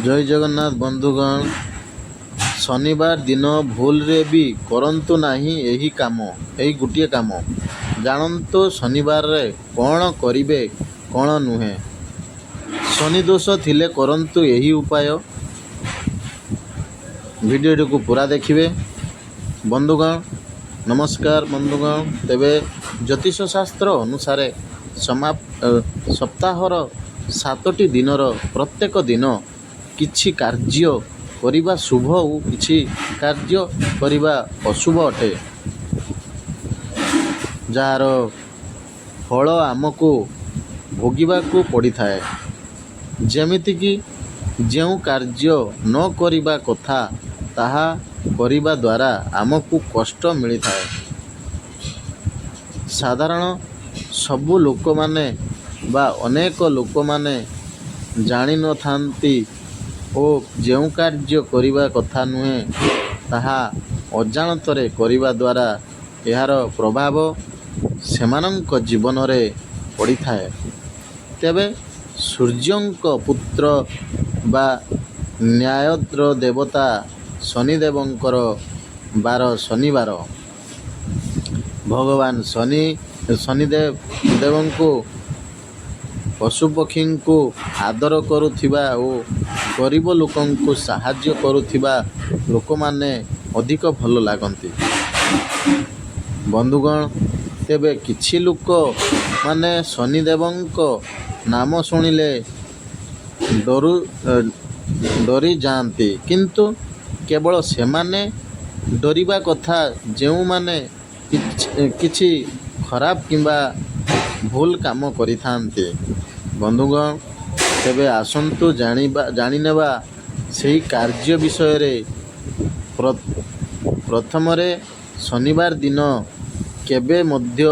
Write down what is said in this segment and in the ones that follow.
जय जगन्नाथ बंधुगण। शनिवार दिन भूल रे भी करंतु नहीं यही काम, यही गोटे काम जानतु शनिवार रे कौन करिवे कौन नुहे। शनि दोष थिले करंतु यही उपाय। वीडियो को पूरा देखिए बंधुगण। नमस्कार बंधुगण। तेबे ज्योतिष शास्त्र अनुसार सप्ताहर 7टी दिनर प्रत्येक दिन किछि कार्य करिबा शुभ और किछि कार्य करिबा अशुभ अटे, जार फल आमको भोगिबाकू पड़ी थाए। जेमिति कि जेउ कार्य न करिबा कथा ताहा करिबा द्वारा आमको कष्ट मिली थाए। साधारण सबु लोक माने बा अनेक लोक माने जानि न थांती ओ जेउ कार्य करिबा कथा नुहे ताहा अजाणतरे करिबा द्वारा यार प्रभाव सेमानंक जीवन रे पड़ी थाए। तेबे सूर्यंक पुत्र बा न्यायर देवता शनिदेवंकर बार शनिवार भगवान शनिदेव देवंको पशुपक्षी को आदर करुथिबा और गरीब लोकंको साहाय्य करुथिबा लोक माने अधिक भल लागंती बंधुगण। तेबे किछि लोक माने शनिदेवंको नाम शुणिले डरी जाती, किंतु केवल सेमाने डरिबा कथा जेउ माने किछि खराब किंबा भूल काम करिथांती। बंधुगण तेबे आसंतु जानिनेबा सेही कार्य विषय रे। प्रथम रे शनिवार दिन केबे मध्य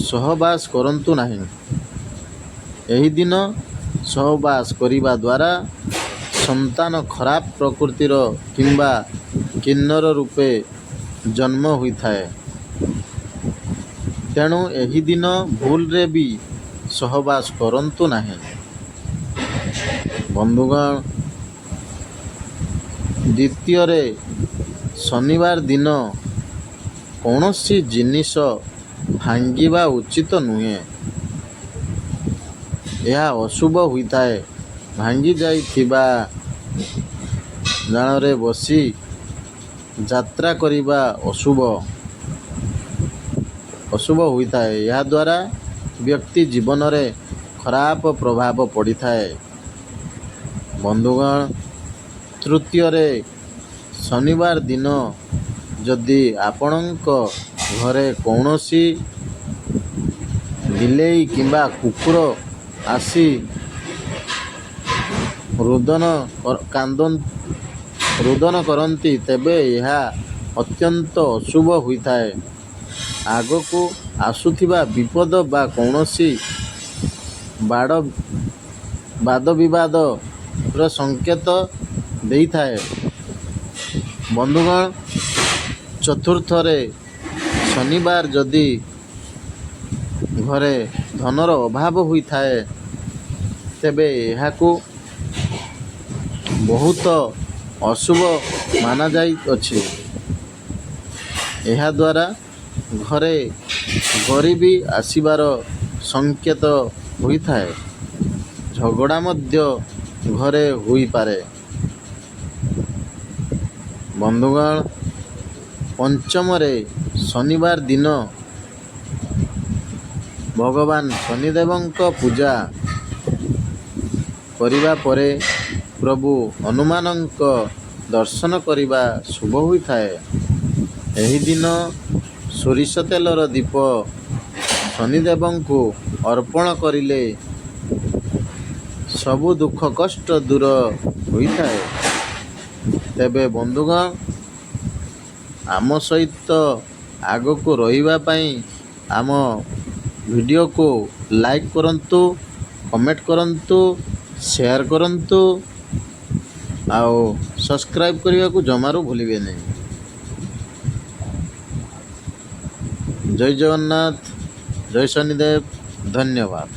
सहवास करंतु नहीं। एही दिन सहवास करिबा द्वारा संतान खराब प्रकृतिर किंबा किन्नर रूपे जन्म हुई थाए। तेणु एही दिन भूल रे भी सहवास करंतु नहीं। बंधुगण द्वितीय रे शनिवार दिन कौनसी जिनिस भांगिबा उचित नुहे, यह अशुभ होता है। भांगी जाइथिबा जान रे बसी यात्रा करिबा अशुभ होता है। यह द्वारा व्यक्ति जीवन रे खराब प्रभाव पड़ी थाए। बंधुगण तृतीय रे शनिवार दिन जदि आपणक घरे कौनसी बिलेई किंबा कुकुर आसी रुदन करती तेबे यह अत्यंत अशुभ होता है। आग को आसुथिबा विपद बा कौनसी वाद विवाद र संकेत देई थाए। बंधुगण चतुर्थ रे शनिवार जदि घरे धनर अभाव हुई थाए तेबे यहाकू बहुत अशुभ माना जाई अछि। यह द्वारा घरे गरीबी आसीबार संकेत हुई थाए। झगड़ा मध्य घरे हुई पारे। बंधुगण पंचम रे शनिवार दिन भगवान शनिदेवंक पूजा करिबा परे प्रभु हनुमानंक दर्शन करिबा शुभ हुई थाए। एही दिन सोरिष तेलर दीप शनिदेवंकु अर्पण करिले सबु दुख कष्ट दूर होई थाए। तेबे बंधुगण आम सहित आग को रहिबा पई आम वीडियो को लाइक करंतु, कमेंट करंतु, शेयर करंतु आउ सब्सक्राइब करने को जमारू भूलिबे नहीं। जय जगन्नाथ, जय शनिदेव, धन्यवाद।